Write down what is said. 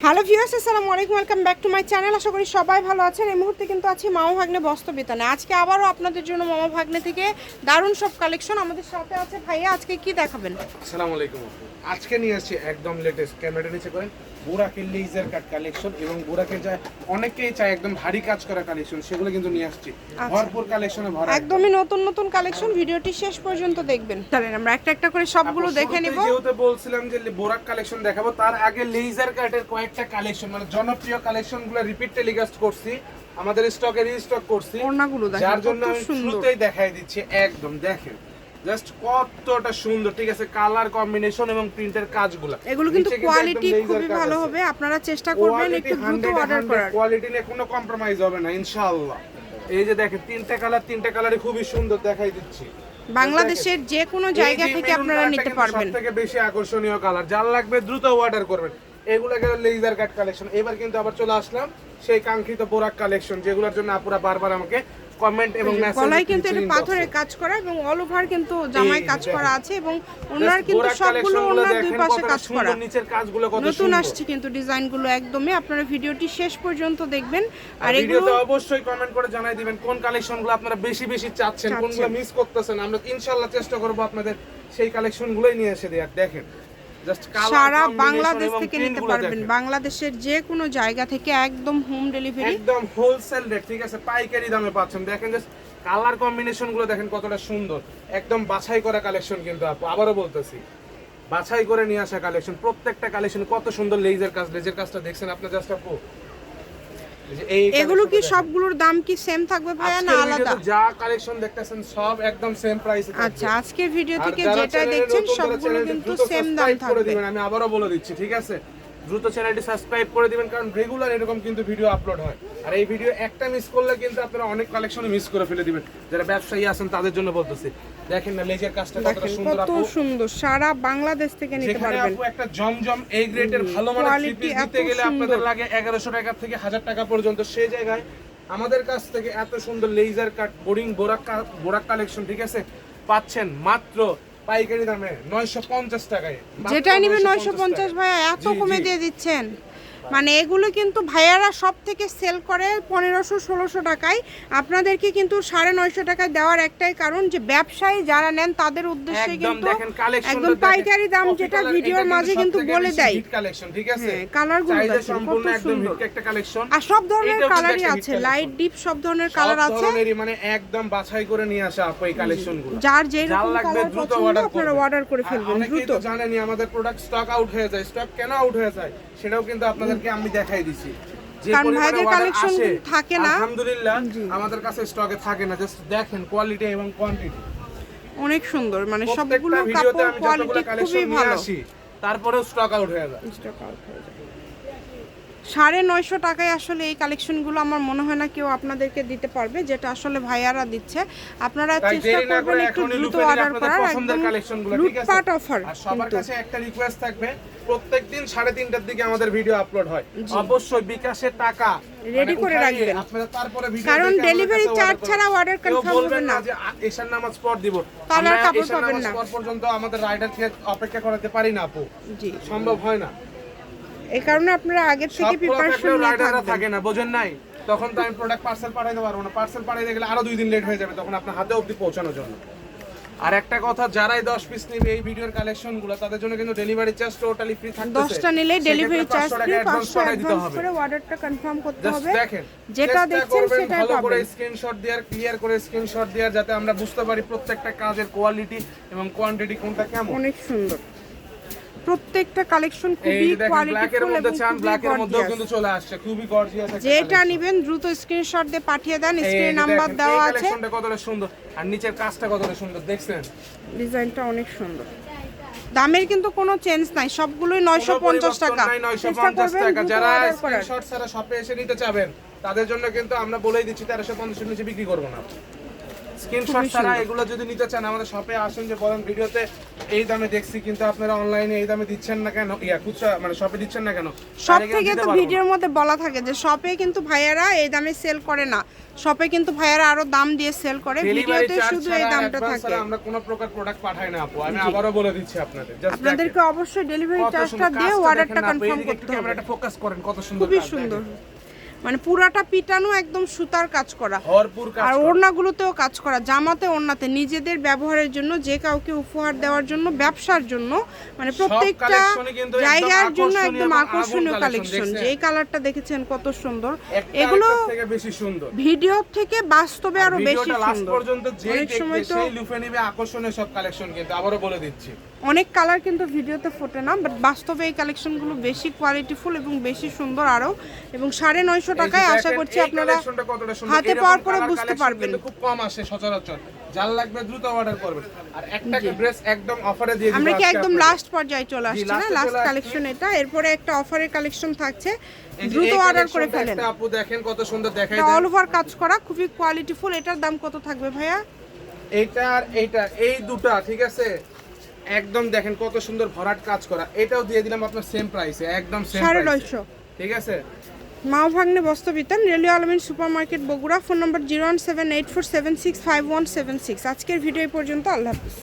Hello viewers, আসসালামু আলাইকুম, welcome back to my channel. আশা করি সবাই ভালো আছেন। এই মুহূর্তে কিন্তু আছি মামা ভাগ্নে বস্ত্রবিতানে। আজকে আবারও আপনাদের জন্য মামা ভাগ্নে থেকে দারুণ সব কালেকশন। আমাদের সাথে আছে ভাইয়া। আজকে কি দেখাবেন? আসসালামু আলাইকুম। আজকে নিয়ে আসছি একদম লেটেস্ট, ক্যামেরাটা নিচে করেন, বোরাকের লেজার কাট কালেকশন এবং বোরাকের যা অনেকেই চায় একদম ভারী কাজ করা কালেকশন, সেগুলো কিন্তু নিয়ে আসছি ভরপুর কালেকশনে ভরা। একদমই নতুন নতুন কালেকশন। ভিডিওটি শেষ পর্যন্ত দেখবেন। চলেন আমরা একটা একটা করে সবগুলো দেখে নেব। যেহেতু বলছিলাম যে বোরাক কালেকশন দেখাবো, তার আগে লেজার কাটের কয়েকটা কালেকশন, মানে জনপ্রিয় কালেকশনগুলো রিপিট টেলিকাস্ট করছি, আমাদের স্টকে রিস্টক করছি, ওড়নাগুলো দেখেন যার জন্য কত আমি সুন্দর। শুরুতেই দেখাই দিচ্ছি। একদম দেখেন জাস্ট কতটা সুন্দর, ঠিক আছে, কালার কম্বিনেশন এবং প্রিন্টের কাজগুলো, এগুলো কিন্তু কোয়ালিটি খুবই ভালো হবে। আপনারা চেষ্টা করবেন একটু দ্রুত অর্ডার করার। কোয়ালিটি নিয়ে কোনো কম্প্রোমাইজ হবে না ইনশাআল্লাহ। এই যে দেখেন তিনটা কালারই খুবই সুন্দর, দেখাই দিচ্ছি। বাংলাদেশের যে কোনো জায়গা থেকে আপনারা নিতে পারবেন। সবথেকে বেশি আকর্ষণীয় কালার, যার লাগবে দ্রুত অর্ডার করবেন। এগুলো গেল লেজার কাট কালেকশন। এবার কিন্তু আবার চলে আসলাম সেই কাঙ্ক্ষিত বোরাক কালেকশন, যেগুলোর জন্য আপুরা বারবার আমাকে কমেন্ট এবং মেসেজ গলায় কিন্তু এটা পাথরের কাজ করা এবং অল ওভার কিন্তু জামায় কাজ করা আছে এবং ওনার কিন্তু সবগুলো ওনার দুই পাশে কাজ করা। নিচের কাজগুলো কত নতুন সুন্দর আসছে কিন্তু ডিজাইনগুলো একদমই। আপনারা ভিডিওটি শেষ পর্যন্ত দেখবেন। আর এগুলো ভিডিওতে অবশ্যই কমেন্ট করে জানাই দিবেন কোন কালেকশনগুলো আপনারা বেশি বেশি চাচ্ছেন, কোনগুলো মিস করতেছেন। আমরা ইনশাআল্লাহ চেষ্টা করব আপনাদের সেই কালেকশনগুলোই নিয়ে এসে দেওয়ার। দেখেন সারা বাংলাদেশ থেকে নিতে পারবেন, বাংলাদেশের যে কোনো জায়গা থেকে একদম হোম ডেলিভারি, একদম হোলসেল রেট, ঠিক আছে, পাইকারি দামে পাচ্ছেন। দেখেন জাস্ট কালার কম্বিনেশন গুলো দেখেন কতটা সুন্দর, একদম বাছাই করা কালেকশন। কিন্তু আপু আবারও বলতেছি, বাছাই করে নিয়ে আসা কালেকশন। প্রত্যেকটা কালেকশন কত সুন্দর লেজার কাজটা দেখছেন আপনি জাস্ট আপু। এগুলো কি সবগুলোর দাম কি সেম থাকবে ভাইয়া না আলাদা? যা কালেকশন দেখতেছেন সব একদম সেম প্রাইসে থাকবে। আচ্ছা, আজকের ভিডিও থেকে যেটা দেখছেন সবগুলো কিন্তু সেম দাম থাকবে। আমি আবারও বলে দিচ্ছি, ঠিক আছে, দ্রুত চ্যানেলটি সাবস্ক্রাইব করে দিবেন, কারণ রেগুলার এরকম কিন্তু ভিডিও আপলোড হয়। আর এই ভিডিও একটা মিস করলে কিন্তু আপনারা অনেক কালেকশন মিস করে ফেলে দিবেন। যারা ব্যবসায়ী আছেন তাদের জন্য বলতেছি। দেখেন না লেজার কাজটা কতটা সুন্দর আপু, কত সুন্দর। সারা বাংলাদেশ থেকে নিতে পারবেন। আপু একটা জমজম এই গ্রেডের ভালো মানের থ্রি পিস নিতে গেলে আপনাদের লাগে 1100 টাকা থেকে 1000 টাকা পর্যন্ত। সেই জায়গায় আমাদের কাছ থেকে এত সুন্দর লেজার কাট বোরাক কালেকশন, ঠিক আছে, পাচ্ছেন মাত্র পাইকারি দামে 950 টাকায়। যেটাই নেবেন 950 ভাইয়া, এত কমে দিয়ে দিচ্ছেন। মানে এগুলো কিন্তু ভাইয়ারা সব থেকে সেল করে 1500-1600 টাকায়। আপনাদেরকে কিন্তু 950 টাকায় দেওয়ার একটাই কারণ যে ব্যবসায়ী যারা নেন তাদের উদ্দেশ্যে কিন্তু একদম পাইকারি দাম, যেটা ভিডিওর মাঝে কিন্তু বলে দেয়। কালেকশন, ঠিক আছে, কালারগুলো দেখেন সম্পূর্ণ কত একদম সুন্দর। হিট একটা কালেকশন। আর সব ধরনের কালারই আছে, লাইট ডিপ সব ধরনের কালার আছে। মানে একদম বাছাই করে নিয়ে আসা আপু এই কালেকশনগুলো। যার যেই রকম লাগবে কালার দ্রুত পছন্দ অর্ডার আপনারা অর্ডার করে ফেলবেন দ্রুত। জানেনি আমাদের প্রোডাক্ট স্টক আউট হয়ে যায়। স্টক কেন আউট হয়ে যায় সেটাও কিন্তু আপনাদেরকে আমি দেখাই দিছি। যে কারণ পরিমাণে ভাইদের অর্ডার কালেকশন আসে থাকে না, আলহামদুলিল্লাহ আমাদের কাছে স্টকে থাকে না। জাস্ট দেখেন কোয়ালিটি এবং কোয়ান্টিটি অনেক সুন্দর। মানে সবগুলো ভিডিওতে কাপড় আমি কোয়ালিটি যতগুলো খুবই কালেকশন নিয়ে ভালো। আসি তারপরেও স্টক আউট হয়ে যায়। 950 টাকায় আসলে এই কালেকশনগুলো আমার মনে হয় না কেউ আপনাদেরকে দিতে পারবে, যেটা আসলে ভাইয়ারা দিচ্ছে। আপনারা চেষ্টা করবেন একটু দ্রুত অর্ডার করার। পছন্দের কালেকশনগুলো, ঠিক আছে, লুটপাট অফার। আর সবার কাছে একটা রিকোয়েস্ট থাকবে, প্রত্যেকদিন 3:30টার দিকে আমাদের ভিডিও আপলোড হয়, অবশ্যই বিকাশের টাকা রেডি করে রাখবেন, আপনারা তারপরে ভিডিও, কারণ ডেলিভারি চার্জ ছাড়া অর্ডার কনফার্ম হবে না। যে এশার নামাজ পর দিব, তাহলে আমরা কাপড় এশার পাবেন নামাজ না। পর পর্যন্ত আমাদের রাইডারকে অপেক্ষা করাতে পারি না আপু, জি, সম্ভব হয় না। এই কারণে আপনারা আগে থেকে প্রিপারেশন নিয়ে রাইডাররা থাকবেন। থাকে না, বোঝেন নাই, তখন তো আমি প্রোডাক্ট পার্সেল পাঠাইতে পারবো না। পার্সেল পাঠাইতে গেলে আরো 2 দিন লেট হয়ে যাবে তখন আপনার হাতে অবধি পৌঁছানোর জন্য। আর একটা কথা, যারাই 10 পিস নেবে এই ভিডিওর কালেকশনগুলো, তাদের জন্য কিন্তু ডেলিভারি চার্জ টোটালি ফ্রি থাকতেছে। 10টা নিলে ডেলিভারি চার্জ ফ্রি, 500 দিতে অ্যাডভান্স হবে। করে অর্ডারটা কনফার্ম করতে জাস্ট হবে। দেখেন, যেটা দেখছেন সেটা ভালো করে পাবেন। স্ক্রিনশট দেওয়ার, ক্লিয়ার করে স্ক্রিনশট দেওয়ার, যাতে আমরা বুঝতে পারি প্রত্যেকটা কাজের কোয়ালিটি এবং কোয়ান্টিটি কোনটা কেমন। অনেক সুন্দর প্রত্যেকটা কালেকশন, খুবই কোয়ালিটিফুল এবং ব্ল্যাকের মধ্যেও কিন্তু চলে আসছে, খুবই গর্জিয়াস। যেটা নেবেন দ্রুত স্ক্রিনশট দিয়ে পাঠিয়ে দেন। স্ক্রিন নাম্বার দেওয়া আছে। কালেকশনটা কতটা সুন্দর আর নিচের কাজটা কতটা সুন্দর, দেখছেন ডিজাইনটা অনেক সুন্দর। দামের কিন্তু কোনো চেঞ্জ নাই, সবগুলোই 950 টাকা। চেষ্টা করবেন দ্রুত যারা অর্ডার করার। স্ক্রিনশট ছাড়া শপে এসে নিতে চাবেন তাদের জন্য কিন্তু আমরা বলেই দিচ্ছি 1350 এর নিচে বিক্রি করব না। স্ক্রিনশট ছাড়া এগুলো যদি নিতে চান আমাদের শপে আসেন, যে বলেন ভিডিওতে এই দামে দেখছি কিন্তু আপনারা অনলাইনে এই দামে দিচ্ছেন না কেন, খুচরা মানে শপে দিচ্ছেন না কেন? সব থেকে তো ভিডিওর মধ্যে বলা থাকে যে শপে কিন্তু ভাইয়ারা এই দামে সেল করে না, শপে কিন্তু ভাইয়ারা আরো দাম দিয়ে সেল করে, ভিডিওতে শুধু এই দামটা থাকে। আমরা কোনো প্রকার প্রোডাক্ট পাঠাই না আপু, আমি আবারো বলে দিচ্ছি আপনাদের। আপনাদেরকে অবশ্যই ডেলিভারি চার্জটা দিয়ে অর্ডারটা কনফার্ম করতে হবে। ক্যামেরাটা ফোকাস করেন, কত সুন্দর, খুবই সুন্দর, মানে পুরাটা পিটানো একদম সুতার কাজ করা, ভরপুর কাজ, আর ওড়নাগুলোতেও কাজ করা, জামাতে ওড়নাতে, নিজেদের ব্যবহারের জন্য, যে কাউকে উপহার দেওয়ার জন্য, ব্যবসার জন্য, মানে প্রত্যেকটা জায়গার জন্য একদম আকর্ষণীয় কালেকশন। যে এই কালারটা দেখেছেন কত সুন্দর, এগুলো থেকে বেশি সুন্দর, ভিডিও থেকে বাস্তবে আরো বেশি সুন্দর। পর্যন্ত যে অনেক সময় তো সেই লুফে নিবে আকর্ষণীয় সব কালেকশন, কিন্তু আবারো বলে দিচ্ছি অনেক কালার কিন্তু ভিডিওতে ফোটে না, বাট বাস্তবে এই কালেকশনগুলো বেশি কোয়ালিটিফুল এবং বেশি সুন্দর আরো, এবং 950 টাকায় আশা করছি আপনারা হাতে পাওয়ার পরে বুঝতে পারবেন। খুব কম আসে সচরাচর, যার লাগবে দ্রুত অর্ডার করবেন। আর একটা ড্রেস একদম অফারে দিয়ে দিই, আমরা কি একদম লাস্ট পর্যায়ে চলে আসছি না, লাস্ট কালেকশন এটা, এরপরে একটা অফারের কালেকশন থাকছে, দ্রুত অর্ডার করে ফেলেন। আপু দেখেন কত সুন্দর দেখায়, অল ওভার কাজ করা, খুবই কোয়ালিটিফুল। এটার দাম কত থাকবে ভাইয়া? এইটা আর এইটা, এই দুটো ঠিক আছে, একদম দেখেন কত সুন্দর ভরাট কাজ করা, এটাও দিয়ে দিলাম আপনার সেম প্রাইসে, একদম সেম 950, ঠিক আছে। মাও ভাগ্নে বস্ত্রবিতান, রেলিও আলমিন সুপার মার্কেট বগুড়া। ফোন নম্বর 01784765176। আজকের ভিডিও এই পর্যন্ত, আল্লাহ হাফিজ।